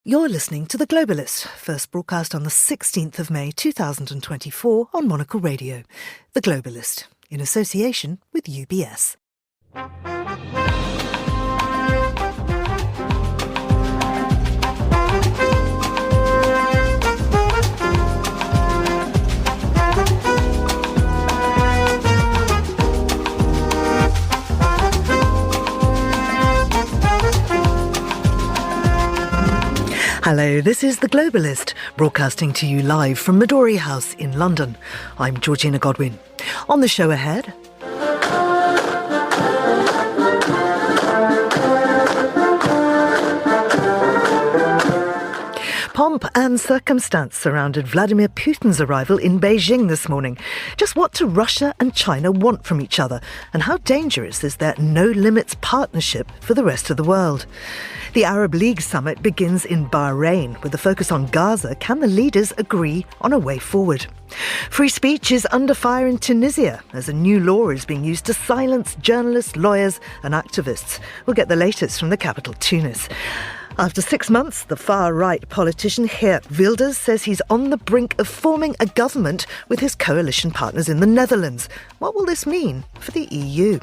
You're listening to The Globalist, first broadcast on the 16th of May 2024 on Monocle Radio. The Globalist, in association with UBS. Hello, this is The Globalist, broadcasting to you live from Midori House in London. I'm Georgina Godwin. On the show ahead... Pomp and circumstance surrounded Vladimir Putin's arrival in Beijing this morning. Just what do Russia and China want from each other? And how dangerous is their no-limits partnership for the rest of the world? The Arab League summit begins in Bahrain with a focus on Gaza. Can the leaders agree on a way forward? Free speech is under fire in Tunisia as a new law is being used to silence journalists, lawyers and activists. We'll get the latest from the capital, Tunis. After 6 months, the far-right politician Geert Wilders says he's on the brink of forming a government with his coalition partners in the Netherlands. What will this mean for the EU?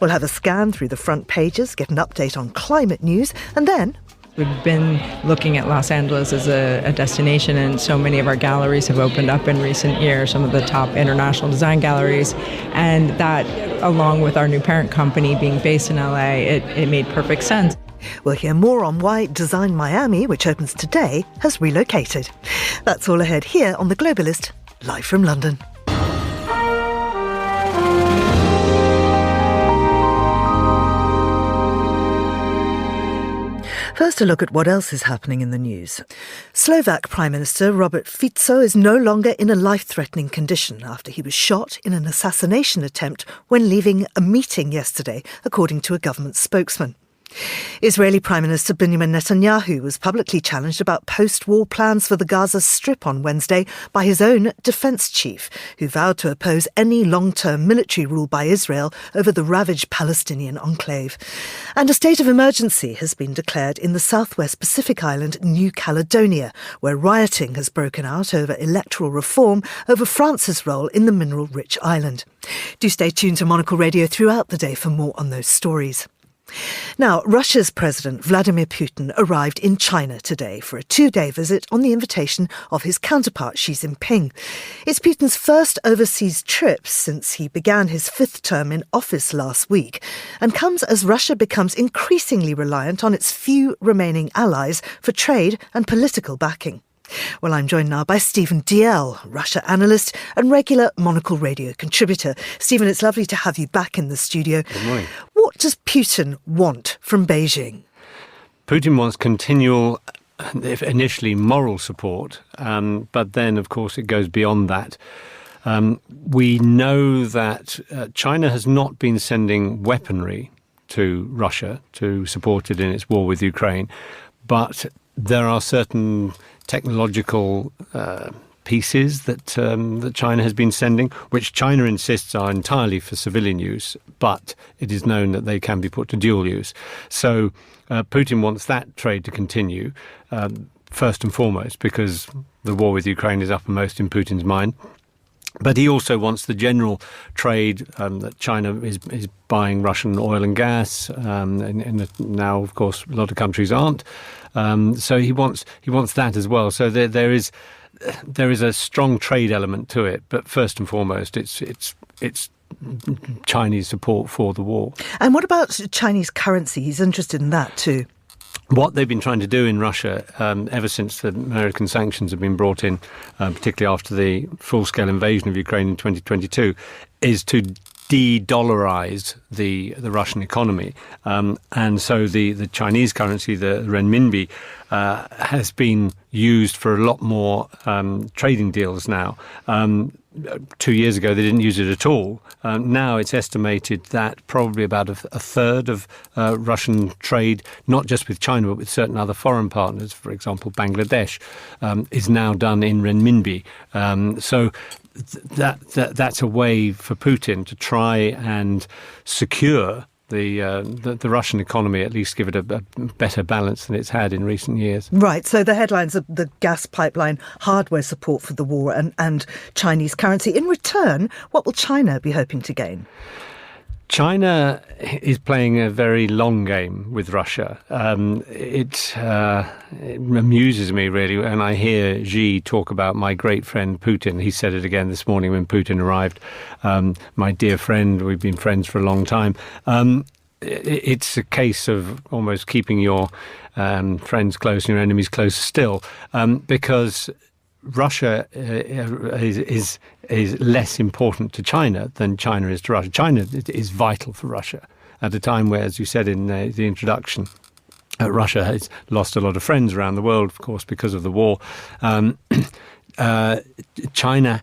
We'll have a scan through the front pages, get an update on climate news, and then... We've been looking at Los Angeles as a destination, and so many of our galleries have opened up in recent years, some of the top international design galleries, and that, along with our new parent company being based in LA, it made perfect sense. We'll hear more on why Design Miami, which opens today, has relocated. That's all ahead here on The Globalist, live from London. First, a look at what else is happening in the news. Slovak Prime Minister Robert Fico is no longer in a life-threatening condition after he was shot in an assassination attempt when leaving a meeting yesterday, according to a government spokesman. Israeli Prime Minister Benjamin Netanyahu was publicly challenged about post-war plans for the Gaza Strip on Wednesday by his own defence chief, who vowed to oppose any long-term military rule by Israel over the ravaged Palestinian enclave. And a state of emergency has been declared in the southwest Pacific island New Caledonia, where rioting has broken out over electoral reform over France's role in the mineral-rich island. Do stay tuned to Monocle Radio throughout the day for more on those stories. Now, Russia's President Vladimir Putin arrived in China today for a 2-day visit on the invitation of his counterpart Xi Jinping. It's Putin's first overseas trip since he began his 5th term in office last week, and comes as Russia becomes increasingly reliant on its few remaining allies for trade and political backing. Well, I'm joined now by Stephen DL, Russia analyst and regular Monocle Radio contributor. Stephen, it's lovely to have you back in the studio. Good morning. What does Putin want from Beijing? Putin wants continual, initially moral support, but then, of course, it goes beyond that. We know that China has not been sending weaponry to Russia to support it in its war with Ukraine, but there are certain technological pieces that China has been sending, which China insists are entirely for civilian use, but it is known that they can be put to dual use. So Putin wants that trade to continue, first and foremost, because the war with Ukraine is uppermost in Putin's mind. But he also wants the general trade that China is buying Russian oil and gas, and now, of course, a lot of countries aren't. So he wants that as well. So there is a strong trade element to it, but first and foremost, it's Chinese support for the war. And what about Chinese currency? He's interested in that too. What they've been trying to do in Russia ever since the American sanctions have been brought in, particularly after the full-scale invasion of Ukraine in 2022, is to de-dollarize the Russian economy. And so the Chinese currency, the renminbi, has been used for a lot more trading deals now. 2 years ago, they didn't use it at all. Now it's estimated that probably about a third of Russian trade, not just with China, but with certain other foreign partners, for example, Bangladesh, is now done in renminbi. So that's a way for Putin to try and secure the Russian economy at least give it a better balance than it's had in recent years. Right, so the headlines of the gas pipeline, hardware support for the war and Chinese currency. In return, what will China be hoping to gain? China is playing a very long game with Russia. It amuses me, really, when I hear Xi talk about my great friend Putin. He said it again this morning when Putin arrived. My dear friend, we've been friends for a long time. It's a case of almost keeping your friends close and your enemies close still, because Russia is less important to China than China is to Russia. China is vital for Russia at a time where, as you said in the introduction, Russia has lost a lot of friends around the world, of course, because of the war. China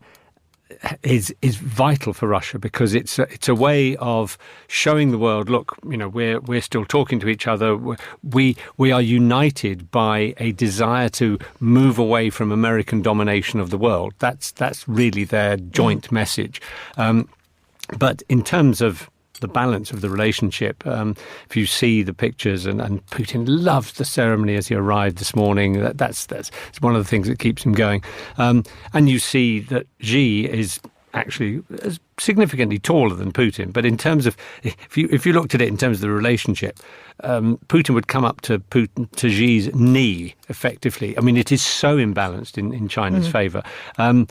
is vital for Russia because it's a way of showing the world, look, we're still talking to each other. We are united by a desire to move away from American domination of the world. That's really their joint message. But in terms of the balance of the relationship, if you see the pictures, and Putin loved the ceremony as he arrived this morning, that's one of the things that keeps him going. And you see that Xi is actually significantly taller than Putin. But in terms of, if you looked at it in terms of the relationship, Putin would come up to Xi's knee, effectively. I mean, it is so imbalanced in China's favour. And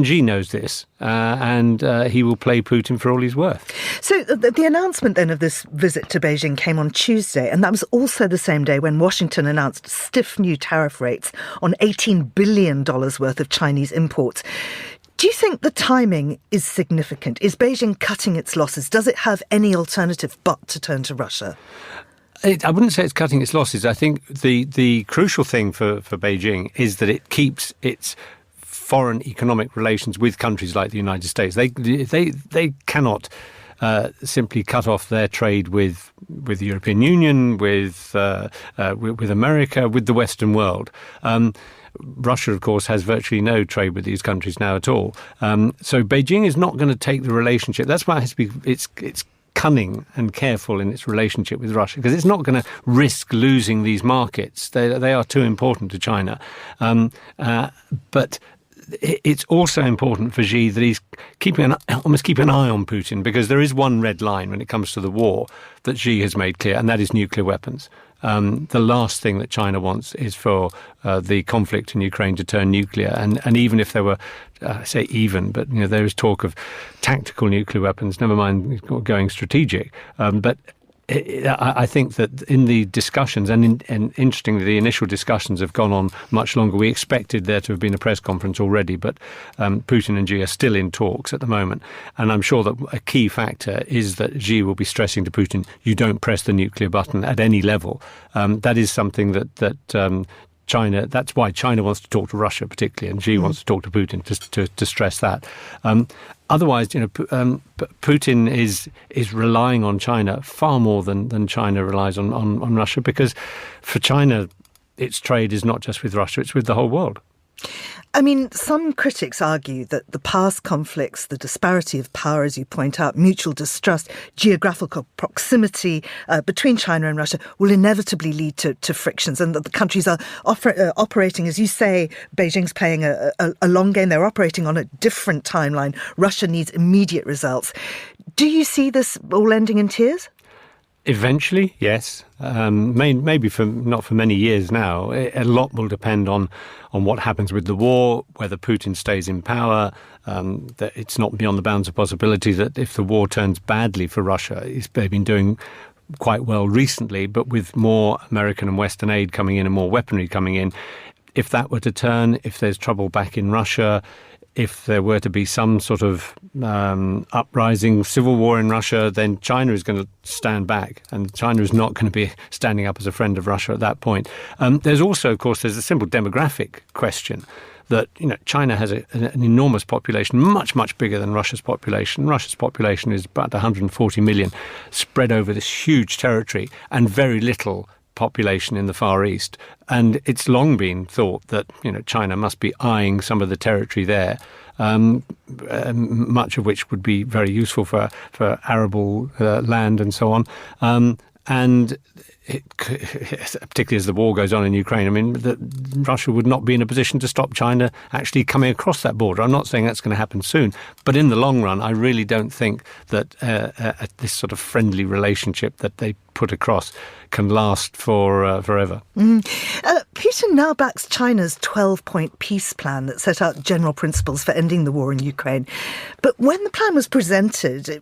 Xi knows this, and he will play Putin for all he's worth. So the announcement then of this visit to Beijing came on Tuesday, and that was also the same day when Washington announced stiff new tariff rates on $18 billion worth of Chinese imports. Do you think the timing is significant? Is Beijing cutting its losses? Does it have any alternative but to turn to Russia? I wouldn't say it's cutting its losses. I think the crucial thing for Beijing is that it keeps its foreign economic relations with countries like the United States. They cannot simply cut off their trade with the European Union, with America, with the Western world. Russia, of course, has virtually no trade with these countries now at all. So Beijing is not going to take the relationship. That's why it has to be. It's cunning and careful in its relationship with Russia, because it's not going to risk losing these markets. They are too important to China. But it's also important for Xi that he's almost keeping an eye on Putin, because there is one red line when it comes to the war that Xi has made clear, and that is nuclear weapons. The last thing that China wants is for the conflict in Ukraine to turn nuclear. And even if there were, there is talk of tactical nuclear weapons, never mind going strategic. But I think that in the discussions, and interestingly, the initial discussions have gone on much longer. We expected there to have been a press conference already, but Putin and Xi are still in talks at the moment. And I'm sure that a key factor is that Xi will be stressing to Putin, you don't press the nuclear button at any level. That is something that China, that's why China wants to talk to Russia particularly, and Xi wants to talk to Putin to stress that. Otherwise, Putin is relying on China far more than China relies on Russia, because for China, its trade is not just with Russia, it's with the whole world. I mean, some critics argue that the past conflicts, the disparity of power, as you point out, mutual distrust, geographical proximity between China and Russia will inevitably lead to frictions, and that the countries are operating, as you say, Beijing's playing a long game. They're operating on a different timeline. Russia needs immediate results. Do you see this all ending in tears? Eventually, yes. Maybe not for many years now. A lot will depend on what happens with the war, whether Putin stays in power. That it's not beyond the bounds of possibility that if the war turns badly for Russia, they've been doing quite well recently, but with more American and Western aid coming in and more weaponry coming in, if that were to turn, if there's trouble back in Russia, if there were to be some sort of uprising, civil war in Russia, then China is going to stand back, and China is not going to be standing up as a friend of Russia at that point. There's also, of course, there's a simple demographic question that China has an enormous population, much, much bigger than Russia's population. Russia's population is about 140 million, spread over this huge territory, and very little population in the Far East. And it's long been thought that, China must be eyeing some of the territory there, much of which would be very useful for arable land and so on. And particularly as the war goes on in Ukraine, Russia would not be in a position to stop China actually coming across that border. I'm not saying that's going to happen soon, but in the long run, I really don't think that this sort of friendly relationship that they put across can last forever. Putin now backs China's 12-point peace plan that set out general principles for ending the war in Ukraine. But when the plan was presented,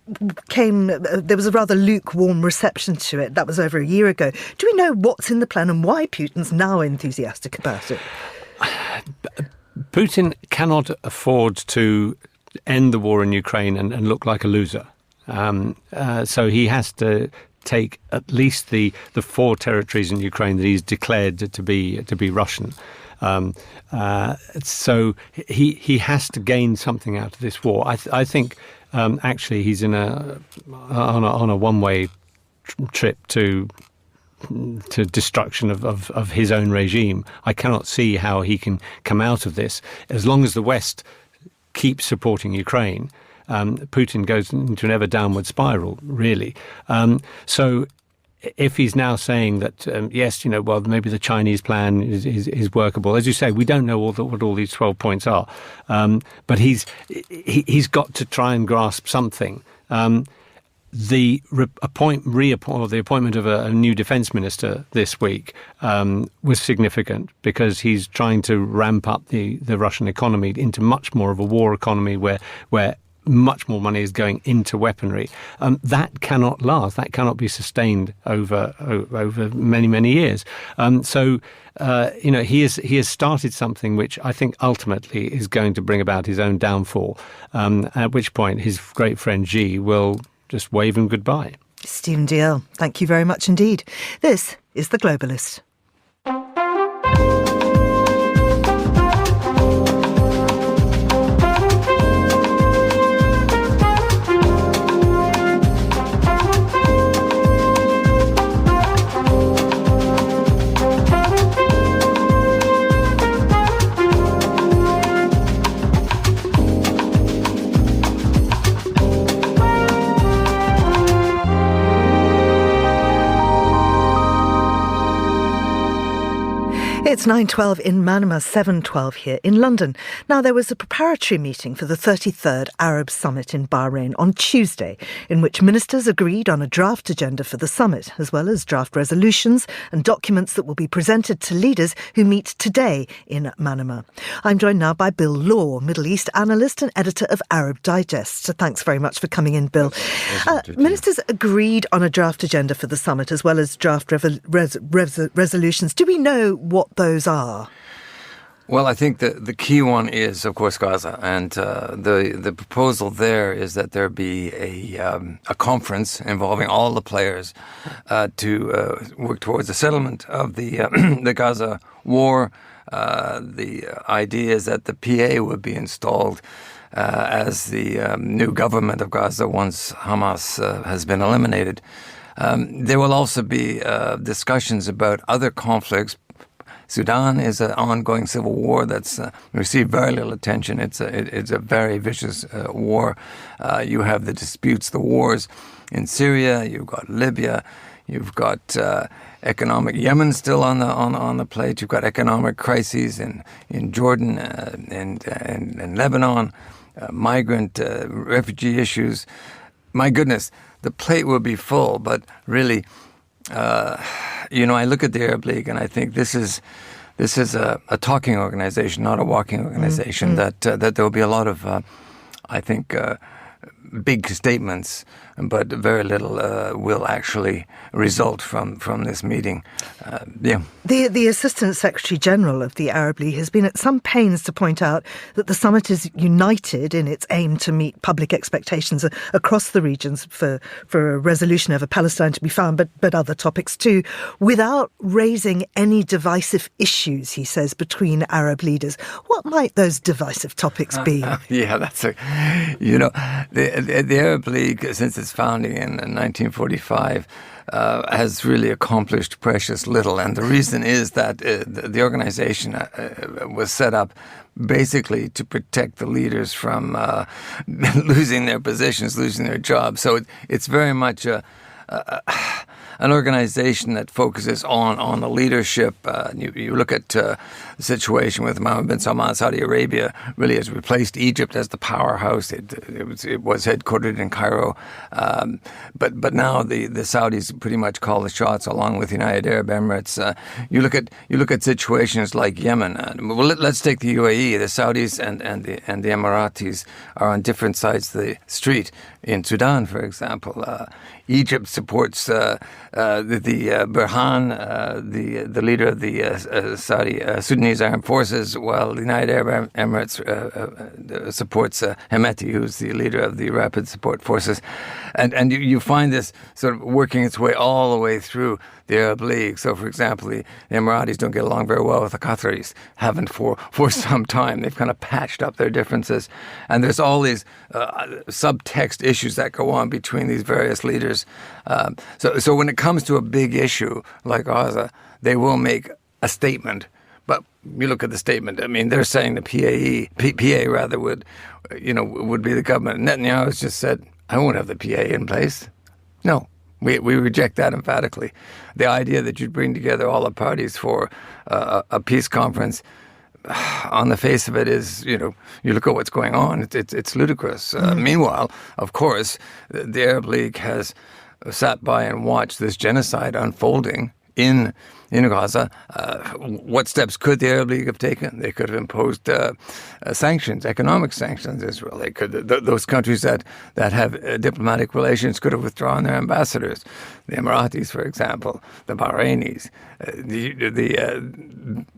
there was a rather lukewarm reception to it. That was over a year ago. Do we know what's in the plan and why Putin's now enthusiastic about it? Putin cannot afford to end the war in Ukraine and look like a loser. So he has to take at least the 4 territories in Ukraine that he's declared to be Russian. So he has to gain something out of this war. I think actually he's on a one-way trip to destruction of his own regime. I cannot see how he can come out of this as long as the West keeps supporting Ukraine. Putin goes into an ever downward spiral, really. So if he's now saying that, yes, maybe the Chinese plan is workable, as you say, we don't know what all these 12 points are. But he's got to try and grasp something. The appointment of a new defence minister this week was significant because he's trying to ramp up the Russian economy into much more of a war economy where much more money is going into weaponry. That cannot last. That cannot be sustained over many, many years. So he has started something which I think ultimately is going to bring about his own downfall, at which point his great friend Xi will just wave him goodbye. Stephen Dalziel, thank you very much indeed. This is The Globalist. It's 9:12 in Manama, 7:12 here in London. Now, there was a preparatory meeting for the 33rd Arab Summit in Bahrain on Tuesday, in which ministers agreed on a draft agenda for the summit, as well as draft resolutions and documents that will be presented to leaders who meet today in Manama. I'm joined now by Bill Law, Middle East analyst and editor of Arab Digest. So thanks very much for coming in, Bill. Ministers agreed on a draft agenda for the summit, as well as draft resolutions. Do we know what those are? Well, I think the key one is, of course, Gaza, and the proposal there is that there be a conference involving all the players to work towards the settlement of the Gaza war. The idea is that the PA would be installed as the new government of Gaza once Hamas has been eliminated. There will also be discussions about other conflicts. Sudan is an ongoing civil war that's received very little attention. It's a very vicious war. You have the disputes, the wars in Syria. You've got Libya. You've got economic Yemen still on the plate. You've got economic crises in Jordan and Lebanon, migrant refugee issues. My goodness, the plate will be full. But really, I look at the Arab League and I think this is a talking organization, not a walking organization. That there will be a lot of, I think, big statements, but very little will actually result from this meeting. The Assistant Secretary General of the Arab League has been at some pains to point out that the summit is united in its aim to meet public expectations across the regions for a resolution over Palestine to be found, but other topics too, without raising any divisive issues, he says, between Arab leaders. What might those divisive topics be? Yeah, that's the Arab League, since its founding in 1945, has really accomplished precious little. And the reason is that the organization was set up basically to protect the leaders from losing their positions, losing their jobs. So it's very much an organization that focuses on the leadership. You look at the situation with Mohammed bin Salman. Saudi Arabia really has replaced Egypt as the powerhouse. It was headquartered in Cairo, but now the Saudis pretty much call the shots, along with the United Arab Emirates. You look at situations like Yemen. Well, let's take the UAE. The Saudis and the Emiratis are on different sides of the street. In Sudan, for example, Egypt supports the Bahrain, the leader of the Sudanese armed forces, while the United Arab Emirates supports Hemeti, who's the leader of the Rapid Support Forces. And you find this sort of working its way all the way through the Arab League. So, for example, the Emiratis don't get along very well with the Qataris, haven't for some time. They've kind of patched up their differences. And there's all these subtext issues that go on between these various leaders. So when it comes to a big issue like Gaza, they will make a statement. But you look at the statement. I mean, they're saying the PA would be the government. Netanyahu has just said, I won't have the PA in place. No. We reject that emphatically. The idea that you'd bring together all the parties for a peace conference, on the face of it, is, you look at what's going on, it's ludicrous. Meanwhile, of course, the Arab League has sat by and watched this genocide unfolding in Gaza. What steps could the Arab League have taken? They could have imposed sanctions, economic sanctions, Israel. They could. Those countries that have diplomatic relations could have withdrawn their ambassadors. The Emiratis, for example, the Bahrainis,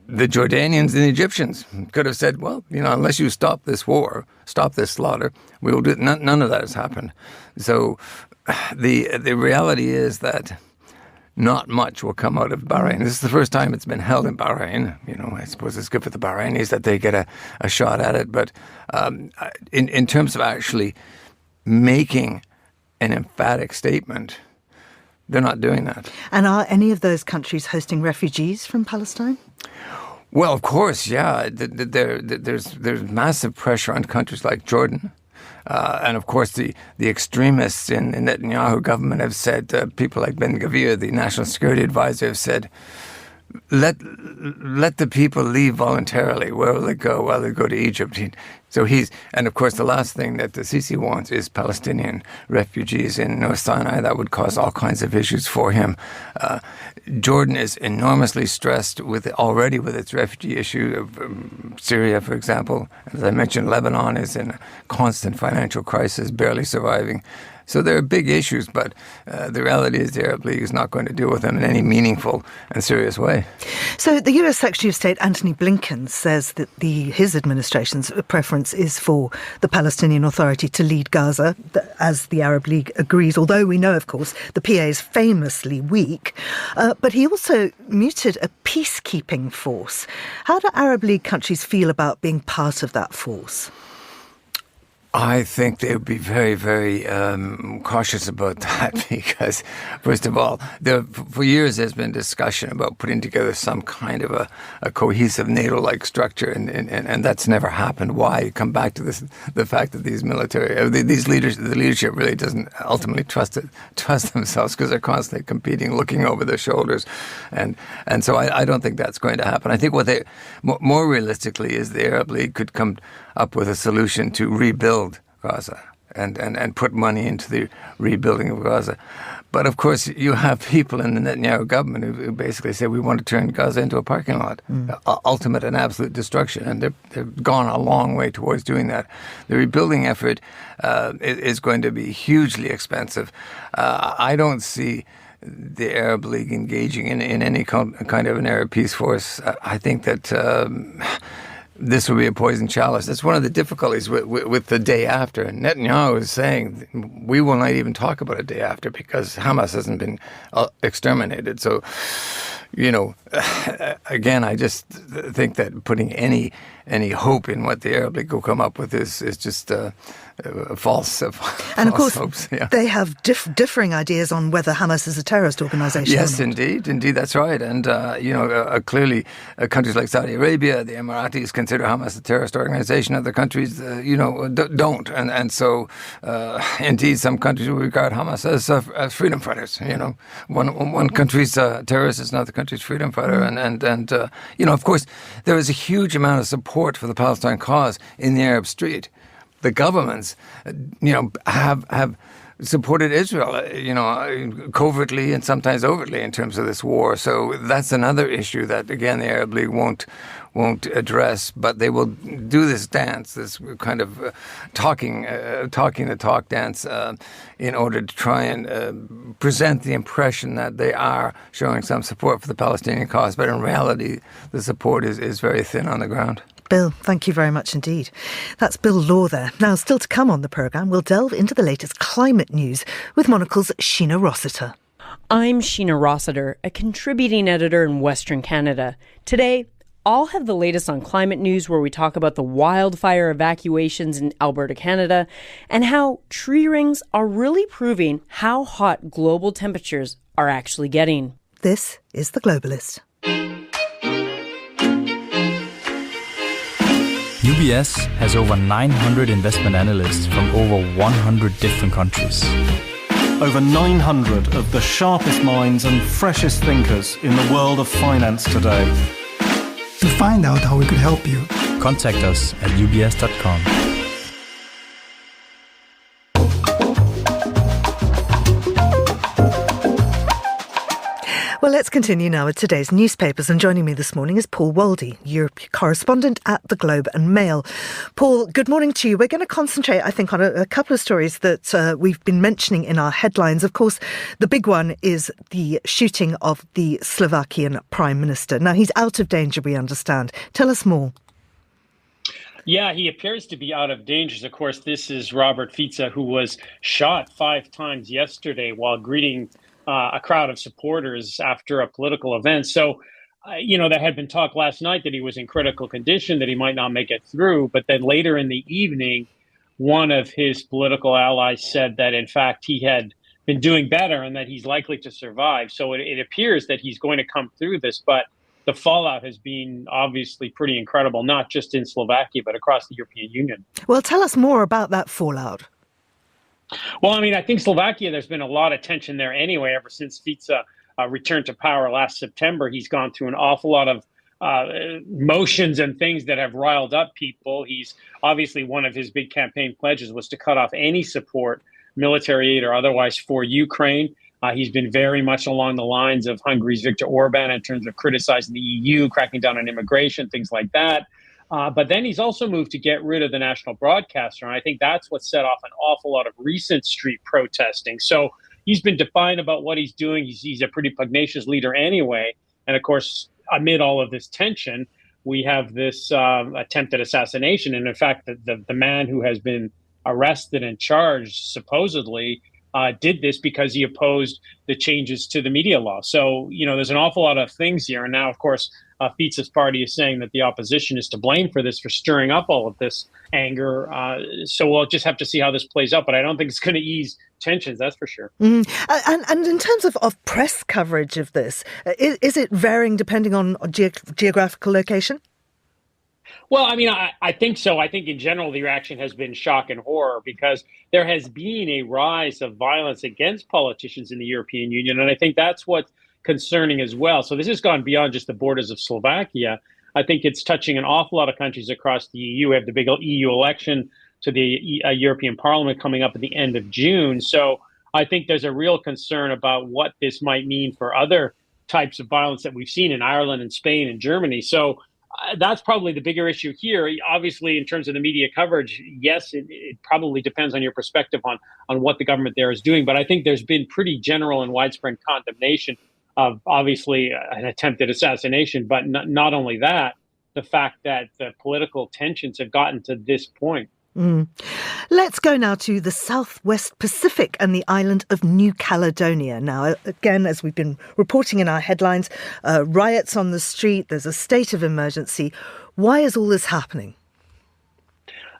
the Jordanians and the Egyptians could have said, well, unless you stop this war, stop this slaughter, we will do. None of that has happened. So the reality is that not much will come out of Bahrain. This is the first time it's been held in Bahrain. I suppose it's good for the Bahrainis that they get a shot at it. But in terms of actually making an emphatic statement, they're not doing that. And are any of those countries hosting refugees from Palestine? Well, of course, yeah. There's massive pressure on countries like Jordan. And of course, the extremists in the Netanyahu government have said, people like Ben Gvir, the national security advisor, have said, let the people leave voluntarily. Where will they go? Well, they go to Egypt. And of course, the last thing that the Sisi wants is Palestinian refugees in North Sinai. That would cause all kinds of issues for him. Jordan is enormously stressed already with its refugee issue. Syria, for example, as I mentioned, Lebanon is in a constant financial crisis, barely surviving. So there are big issues, but the reality is the Arab League is not going to deal with them in any meaningful and serious way. So the US Secretary of State Antony Blinken says that his administration's preference is for the Palestinian Authority to lead Gaza, as the Arab League agrees, although we know, of course, the PA is famously weak. But he also muted a peacekeeping force. How do Arab League countries feel about being part of that force? I think they would be very, very cautious about that because, first of all, for years there's been discussion about putting together some kind of a cohesive NATO-like structure, and that's never happened. Why? You come back to the fact that the leadership really doesn't ultimately trust themselves because they're constantly competing, looking over their shoulders, and so I don't think that's going to happen. I think what they more realistically is the Arab League could come up with a solution to rebuild Gaza and put money into the rebuilding of Gaza. But of course, you have people in the Netanyahu government who basically say we want to turn Gaza into a parking lot, ultimate and absolute destruction. And they've gone a long way towards doing that. The rebuilding effort is going to be hugely expensive. I don't see the Arab League engaging in any kind of an Arab peace force. I think that this will be a poison chalice. That's one of the difficulties with the day after. And Netanyahu is saying we will not even talk about a day after because Hamas hasn't been exterminated. So, again, I just think that putting any hope in what the Arab League will come up with is just false and of course, hopes. Yeah. They have differing ideas on whether Hamas is a terrorist organization. Yes, indeed, that's right. And clearly, countries like Saudi Arabia, the Emiratis consider Hamas a terrorist organization. Other countries, don't. And so, indeed, some countries will regard Hamas as freedom fighters. One country's terrorist is another country's freedom fighter. And of course, there is a huge amount of support for the Palestine cause in the Arab street. The governments, have supported Israel, covertly and sometimes overtly in terms of this war. So that's another issue that, again, the Arab League won't address. But they will do this dance, this kind of talking the talk dance, in order to try and present the impression that they are showing some support for the Palestinian cause. But in reality, the support is very thin on the ground. Bill, thank you very much indeed. That's Bill Law there. Now, still to come on the programme, we'll delve into the latest climate news with Monocle's Sheena Rossiter. I'm Sheena Rossiter, a contributing editor in Western Canada. Today, I'll have the latest on climate news, where we talk about the wildfire evacuations in Alberta, Canada, and how tree rings are really proving how hot global temperatures are actually getting. This is The Globalist. UBS has over 900 investment analysts from over 100 different countries. Over 900 of the sharpest minds and freshest thinkers in the world of finance today. To find out how we could help you, contact us at ubs.com. Well, let's continue now with today's newspapers. And joining me this morning is Paul Waldy, Europe correspondent at the Globe and Mail. Paul, good morning to you. We're going to concentrate, I think, on a couple of stories that we've been mentioning in our headlines. Of course, the big one is the shooting of the Slovakian Prime Minister. Now, he's out of danger, we understand. Tell us more. Yeah, he appears to be out of danger. Of course, this is Robert Fico, who was shot 5 times yesterday while greeting a crowd of supporters after a political event. So, there had been talk last night that he was in critical condition, that he might not make it through. But then later in the evening, one of his political allies said that, in fact, he had been doing better and that he's likely to survive. So it appears that he's going to come through this. But the fallout has been obviously pretty incredible, not just in Slovakia, but across the European Union. Well, tell us more about that fallout. Well, I think Slovakia, there's been a lot of tension there anyway. Ever since Fico returned to power last September, he's gone through an awful lot of motions and things that have riled up people. He's obviously, one of his big campaign pledges was to cut off any support, military aid or otherwise, for Ukraine. He's been very much along the lines of Hungary's Viktor Orban in terms of criticizing the EU, cracking down on immigration, things like that. But then he's also moved to get rid of the national broadcaster. And I think that's what set off an awful lot of recent street protesting. So he's been defiant about what he's doing. He's a pretty pugnacious leader anyway. And of course, amid all of this tension, we have this attempted assassination. And in fact, the man who has been arrested and charged supposedly did this because he opposed the changes to the media law. So, there's an awful lot of things here. And now, of course, Fico's party is saying that the opposition is to blame for this, for stirring up all of this anger. So we'll just have to see how this plays out. But I don't think it's going to ease tensions, that's for sure. And in terms of press coverage of this, is it varying depending on geographical location? Well, I think so. I think in general, the reaction has been shock and horror because there has been a rise of violence against politicians in the European Union. And I think that's what's concerning as well. So this has gone beyond just the borders of Slovakia. I think it's touching an awful lot of countries across the EU. We have the big EU election to the European Parliament coming up at the end of June. So I think there's a real concern about what this might mean for other types of violence that we've seen in Ireland and Spain and Germany. So that's probably the bigger issue here. Obviously, in terms of the media coverage, yes, it probably depends on your perspective on what the government there is doing. But I think there's been pretty general and widespread condemnation of obviously an attempted assassination. But not only that, the fact that the political tensions have gotten to this point. Let's go now to the Southwest Pacific and the island of New Caledonia. Now, again, as we've been reporting in our headlines, riots on the street, there's a state of emergency. Why is all this happening?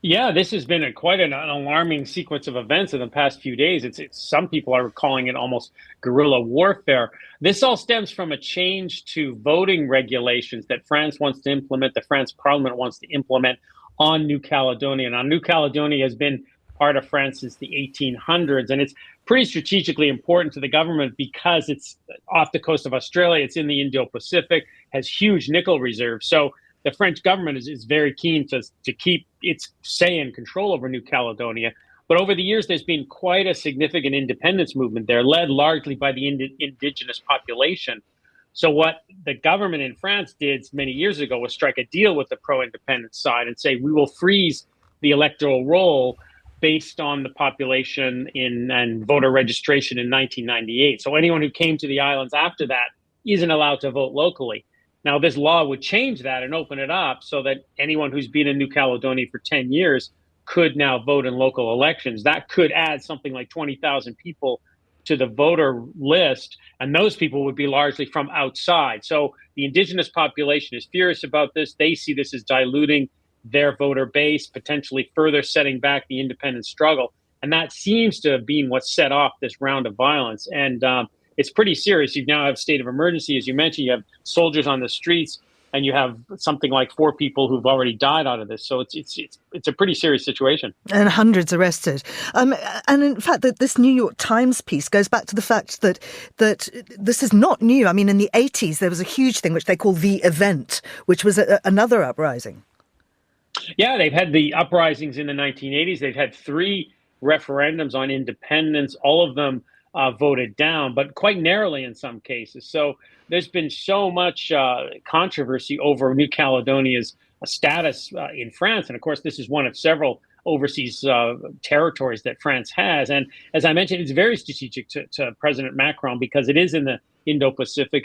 Yeah, this has been quite an alarming sequence of events in the past few days. Some people are calling it almost guerrilla warfare. This all stems from a change to voting regulations that France wants to implement, the France Parliament wants to implement on New Caledonia. Now, New Caledonia has been part of France since the 1800s, and it's pretty strategically important to the government because it's off the coast of Australia. It's in the Indo-Pacific, has huge nickel reserves. So the French government is very keen to keep its say and control over New Caledonia. But over the years, there's been quite a significant independence movement there, led largely by the indigenous population. So what the government in France did many years ago was strike a deal with the pro-independence side and say, we will freeze the electoral roll based on the population and voter registration in 1998. So anyone who came to the islands after that isn't allowed to vote locally. Now, this law would change that and open it up so that anyone who's been in New Caledonia for 10 years could now vote in local elections. That could add something like 20,000 people to the voter list, and those people would be largely from outside. So the indigenous population is furious about this. They see this as diluting their voter base, potentially further setting back the independence struggle. And that seems to have been what set off this round of violence. And it's pretty serious. You now have state of emergency, as you mentioned. You have soldiers on the streets, and you have something like 4 people who've already died out of this. So it's a pretty serious situation. And hundreds arrested. And in fact, this New York Times piece goes back to the fact that this is not new. I mean, in the 80s, there was a huge thing which they call the event, which was another uprising. Yeah, they've had the uprisings in the 1980s. They've had 3 referendums on independence. All of them voted down, but quite narrowly in some cases. So there's been so much controversy over New Caledonia's status in France. And of course, this is one of several overseas territories that France has. And as I mentioned, it's very strategic to President Macron because it is in the Indo-Pacific.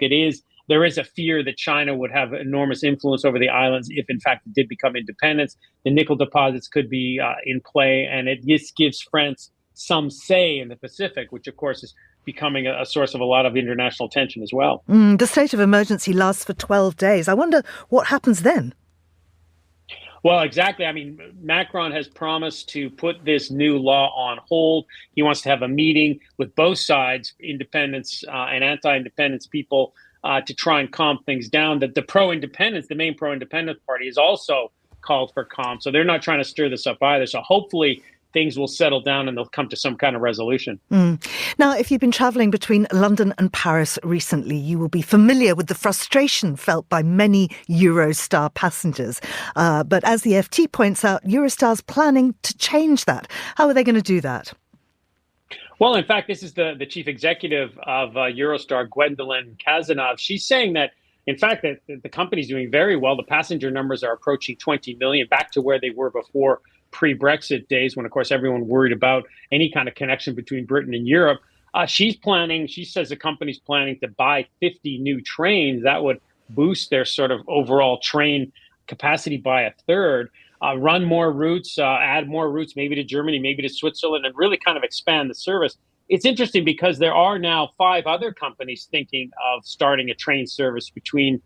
There is a fear that China would have enormous influence over the islands if, in fact, it did become independent. The nickel deposits could be in play, and this gives France some say in the Pacific, which, of course, is becoming a source of a lot of international tension as well. The state of emergency lasts for 12 days. I wonder what happens then. Well, exactly. I mean, Macron has promised to put this new law on hold. He wants to have a meeting with both sides, independence and anti-independence people, to try and calm things down. That the pro-independence, the main pro-independence party, is also called for calm. So they're not trying to stir this up either. So hopefully things will settle down and they'll come to some kind of resolution. Now, if you've been travelling between London and Paris recently, you will be familiar with the frustration felt by many Eurostar passengers. But as the FT points out, Eurostar's planning to change that. How are they going to do that? Well, in fact, this is the chief executive of Eurostar, Gwendolyn Kazanov. She's saying that, in fact, that the company's doing very well. The passenger numbers are approaching 20 million, back to where they were before pre-Brexit days, when, of course, everyone worried about any kind of connection between Britain and Europe. She says the company's planning to buy 50 new trains. That would boost their sort of overall train capacity by a third, run more routes, add more routes, maybe to Germany, maybe to Switzerland, and really kind of expand the service. It's interesting because there are now 5 other companies thinking of starting a train service between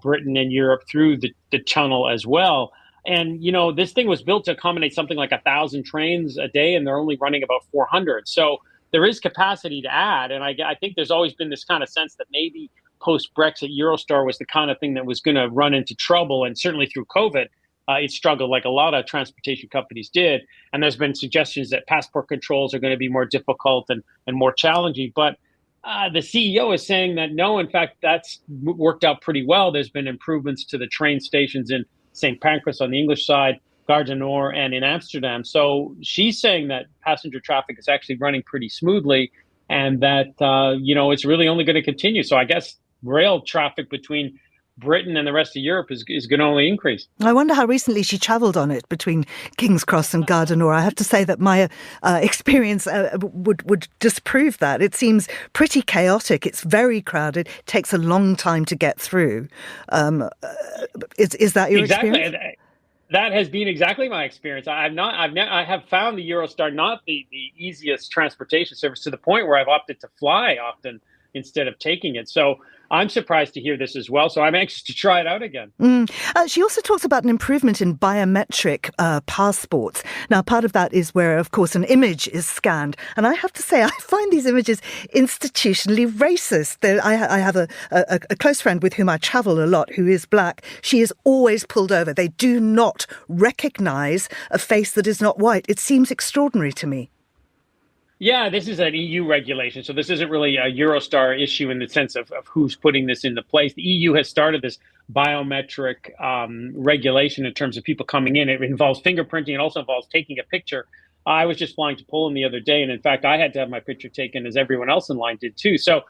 Britain and Europe through the channel as well. And, you know, this thing was built to accommodate something like 1,000 trains a day, and they're only running about 400. So there is capacity to add. And I think there's always been this kind of sense that maybe post-Brexit, Eurostar was the kind of thing that was going to run into trouble. And certainly through COVID, it struggled like a lot of transportation companies did. And there's been suggestions that passport controls are going to be more difficult and more challenging. But the CEO is saying that, no, in fact, that's worked out pretty well. There's been improvements to the train stations in St. Pancras on the English side, Gare du Nord, and in Amsterdam. So she's saying that passenger traffic is actually running pretty smoothly and that, it's really only going to continue. So I guess rail traffic between Britain and the rest of Europe is going to only increase. I wonder how recently she travelled on it between King's Cross and Gare du Nord. I have to say that my experience would disprove that. It seems pretty chaotic. It's very crowded. It takes a long time to get through. Is that your experience? That has been exactly my experience. I have found the Eurostar not the easiest transportation service, to the point where I've opted to fly often instead of taking it. So I'm surprised to hear this as well. So I'm anxious to try it out again. She also talks about an improvement in biometric passports. Now, part of that is where, of course, an image is scanned. And I have to say, I find these images institutionally racist. I have a close friend with whom I travel a lot who is black. She is always pulled over. They do not recognise a face that is not white. It seems extraordinary to me. Yeah, this is an EU regulation. So this isn't really a Eurostar issue in the sense of who's putting this into place. The EU has started this biometric regulation in terms of people coming in. It involves fingerprinting. It also involves taking a picture. I was just flying to Poland the other day, and in fact, I had to have my picture taken as everyone else in line did too. So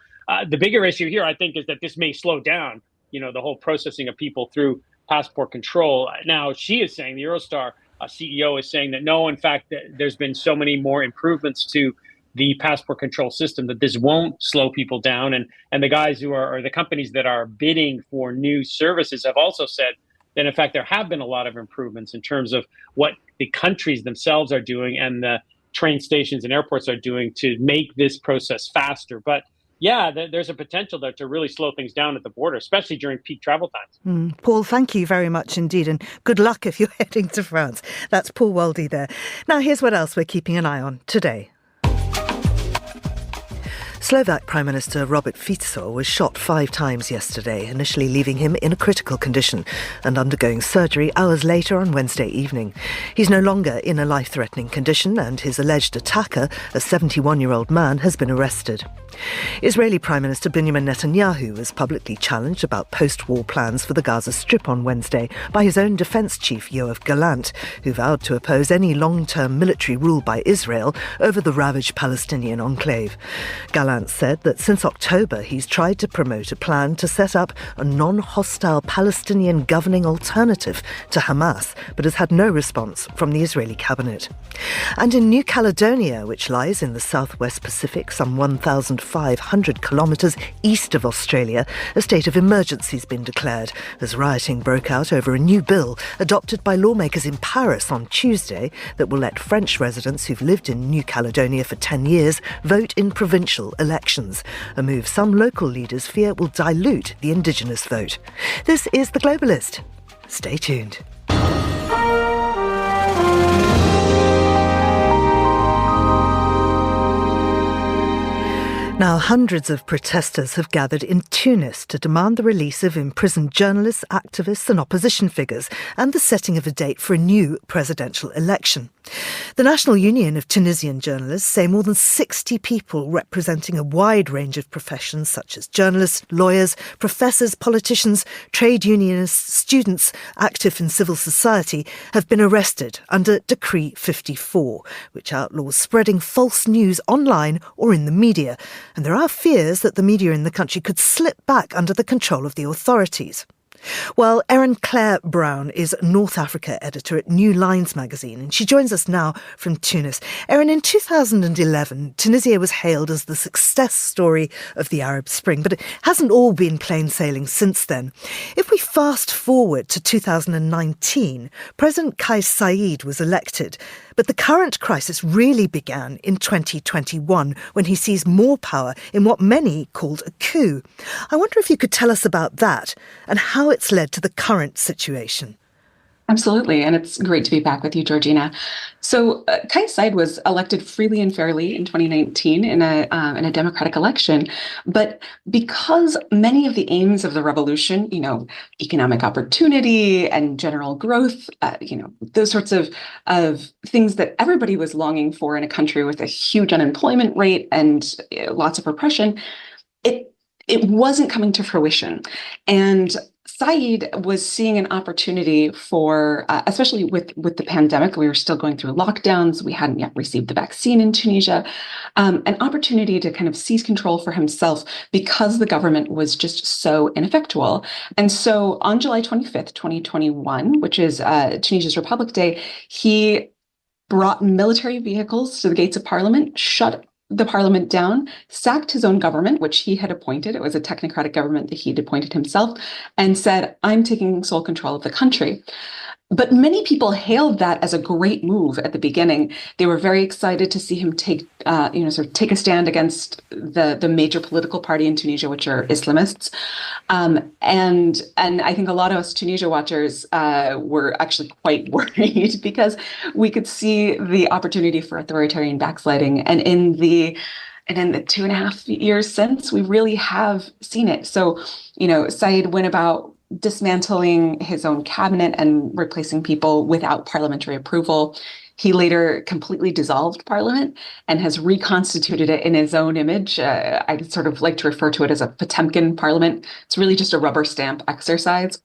the bigger issue here, I think, is that this may slow down, the whole processing of people through passport control. Now, she is saying, the Eurostar CEO is saying that no, in fact, there's been so many more improvements to the passport control system that this won't slow people down. And the guys who are, or the companies that are bidding for new services have also said that, in fact, there have been a lot of improvements in terms of what the countries themselves are doing and the train stations and airports are doing to make this process faster. But yeah, there's a potential there to really slow things down at the border, especially during peak travel times. Paul, thank you very much indeed, and good luck if you're heading to France. That's Paul Waldy there. Now, here's what else we're keeping an eye on today. Slovak Prime Minister Robert Fico was shot 5 times yesterday, initially leaving him in a critical condition and undergoing surgery hours later on Wednesday evening. He's no longer in a life-threatening condition, and his alleged attacker, a 71-year-old man, has been arrested. Israeli Prime Minister Benjamin Netanyahu was publicly challenged about post-war plans for the Gaza Strip on Wednesday by his own defence chief Yoav Gallant, who vowed to oppose any long-term military rule by Israel over the ravaged Palestinian enclave. Gallant said that since October he's tried to promote a plan to set up a non-hostile Palestinian governing alternative to Hamas, but has had no response from the Israeli cabinet. And in New Caledonia, which lies in the southwest Pacific, some 1,500 kilometres east of Australia, a state of emergency has been declared as rioting broke out over a new bill adopted by lawmakers in Paris on Tuesday that will let French residents who've lived in New Caledonia for 10 years vote in provincial elections, a move some local leaders fear will dilute the indigenous vote. This is The Globalist. Stay tuned. Now, hundreds of protesters have gathered in Tunis to demand the release of imprisoned journalists, activists and opposition figures and the setting of a date for a new presidential election. The National Union of Tunisian Journalists say more than 60 people representing a wide range of professions such as journalists, lawyers, professors, politicians, trade unionists, students active in civil society have been arrested under Decree 54, which outlaws spreading false news online or in the media. And there are fears that the media in the country could slip back under the control of the authorities. Well, Erin Claire Brown is North Africa editor at New Lines magazine, and she joins us now from Tunis. Erin, in 2011, Tunisia was hailed as the success story of the Arab Spring, but it hasn't all been plain sailing since then. If we fast forward to 2019, President Kais Saied was elected, but the current crisis really began in 2021 when he seized more power in what many called a coup. I wonder if you could tell us about that and how it's led to the current situation. Absolutely. And it's great to be back with you, Georgina. So Kais Saied was elected freely and fairly in 2019 in a democratic election. But because many of the aims of the revolution, economic opportunity and general growth, those sorts of things that everybody was longing for in a country with a huge unemployment rate and lots of repression, it wasn't coming to fruition. And Saied was seeing an opportunity for, especially with the pandemic, we were still going through lockdowns. We hadn't yet received the vaccine in Tunisia, an opportunity to kind of seize control for himself because the government was just so ineffectual. And so on July 25th, 2021, which is Tunisia's Republic Day, he brought military vehicles to the gates of parliament, shut the parliament down, sacked his own government, which he had appointed. It was a technocratic government that he'd appointed himself, and said, I'm taking sole control of the country. But many people hailed that as a great move at the beginning. They were very excited to see him sort of take a stand against the major political party in Tunisia, which are Islamists. And I think a lot of us Tunisia watchers were actually quite worried because we could see the opportunity for authoritarian backsliding. And in the 2.5 years since, we really have seen it. So, Said went about dismantling his own cabinet and replacing people without parliamentary approval. He later completely dissolved parliament and has reconstituted it in his own image. I sort of like to refer to it as a Potemkin parliament. It's really just a rubber stamp exercise.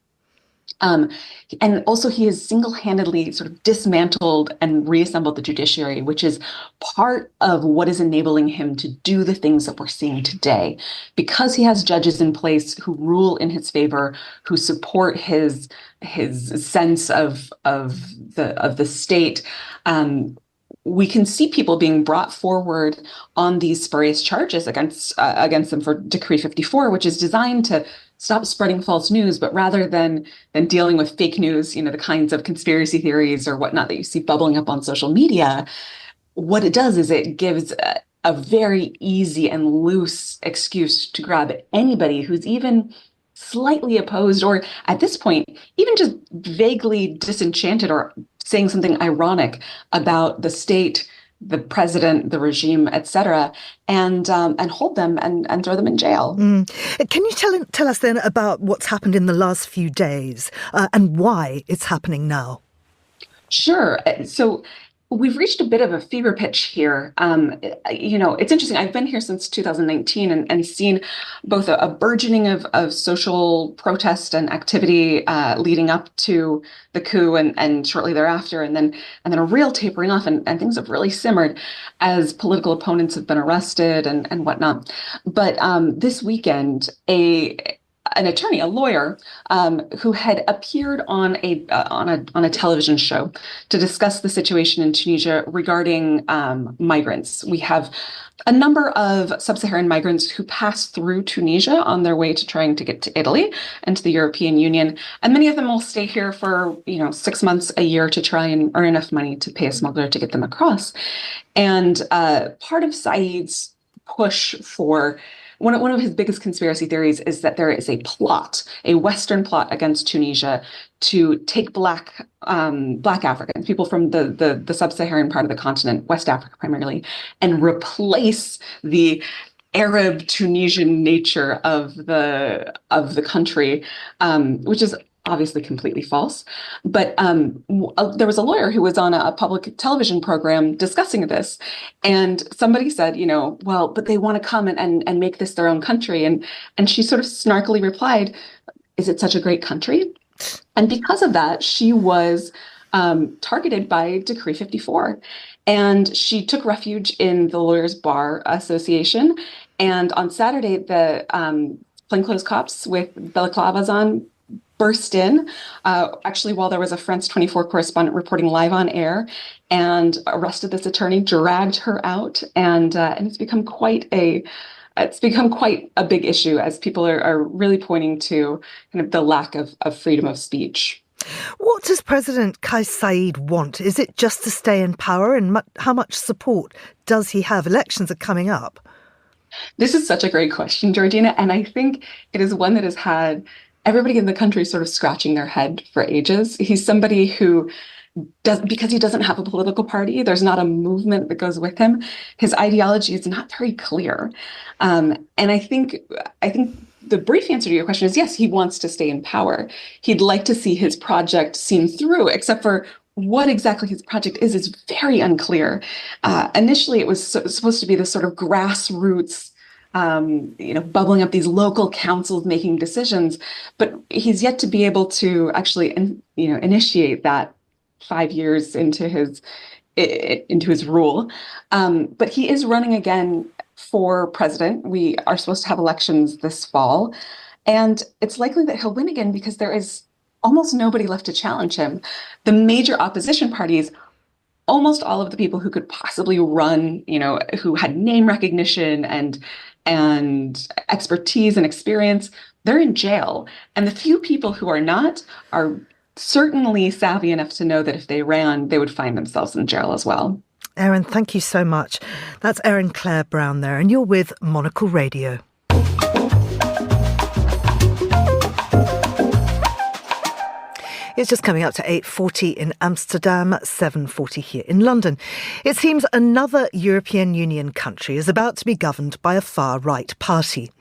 And also he has single-handedly sort of dismantled and reassembled the judiciary, which is part of what is enabling him to do the things that we're seeing today. Because he has judges in place who rule in his favor, who support his sense of the state, we can see people being brought forward on these spurious charges against them for Decree 54, which is designed to stop spreading false news, but rather than dealing with fake news, the kinds of conspiracy theories or whatnot that you see bubbling up on social media, what it does is it gives a very easy and loose excuse to grab anybody who's even slightly opposed or at this point, even just vaguely disenchanted or saying something ironic about the state, the president, the regime, etc., and hold them and throw them in jail. Can you tell us then about what's happened in the last few days and why it's happening now? Sure. So we've reached a bit of a fever pitch here. It's interesting. I've been here since 2019 and seen both a burgeoning of social protest and activity leading up to the coup and shortly thereafter, and then a real tapering off, and things have really simmered as political opponents have been arrested and whatnot. But this weekend, an attorney, a lawyer, who had appeared on a television show to discuss the situation in Tunisia regarding migrants. We have a number of sub-Saharan migrants who pass through Tunisia on their way to trying to get to Italy and to the European Union, and many of them will stay here for 6 months, a year to try and earn enough money to pay a smuggler to get them across. And part of Said's push for one of his biggest conspiracy theories is that there is a Western plot against Tunisia to take Black Africans, people from the sub-Saharan part of the continent, West Africa primarily, and replace the Arab Tunisian nature of the country, which is obviously completely false. But there was a lawyer who was on a public television program discussing this. And somebody said, well, but they want to come and make this their own country. And she sort of snarkily replied, is it such a great country? And because of that, she was targeted by Decree 54. And she took refuge in the Lawyers Bar Association. And on Saturday, the plainclothes cops with balaclavas on burst in, actually while there was a France 24 correspondent reporting live on air, and arrested this attorney, dragged her out, and it's become quite a big issue as people are really pointing to kind of the lack of freedom of speech. What does President Kais Saied want? Is it just to stay in power, and how much support does he have? Elections are coming up. This is such a great question, Georgina, and I think it is one that has had everybody in the country sort of scratching their head for ages. He's somebody who because he doesn't have a political party, there's not a movement that goes with him. His ideology is not very clear. And I think the brief answer to your question is yes, he wants to stay in power. He'd like to see his project seen through, except for what exactly his project is very unclear. Initially, it was supposed to be this sort of grassroots bubbling up these local councils making decisions, but he's yet to be able to actually, initiate that 5 years into his rule. But he is running again for president. We are supposed to have elections this fall, and it's likely that he'll win again because there is almost nobody left to challenge him. The major opposition parties, almost all of the people who could possibly run, who had name recognition and expertise and experience, they're in jail. And the few people who are not are certainly savvy enough to know that if they ran, they would find themselves in jail as well. Erin, thank you so much. That's Erin Claire Brown there, and you're with Monocle Radio. It's just coming up to 8:40 in Amsterdam, 7:40 here in London. It seems another European Union country is about to be governed by a far-right party.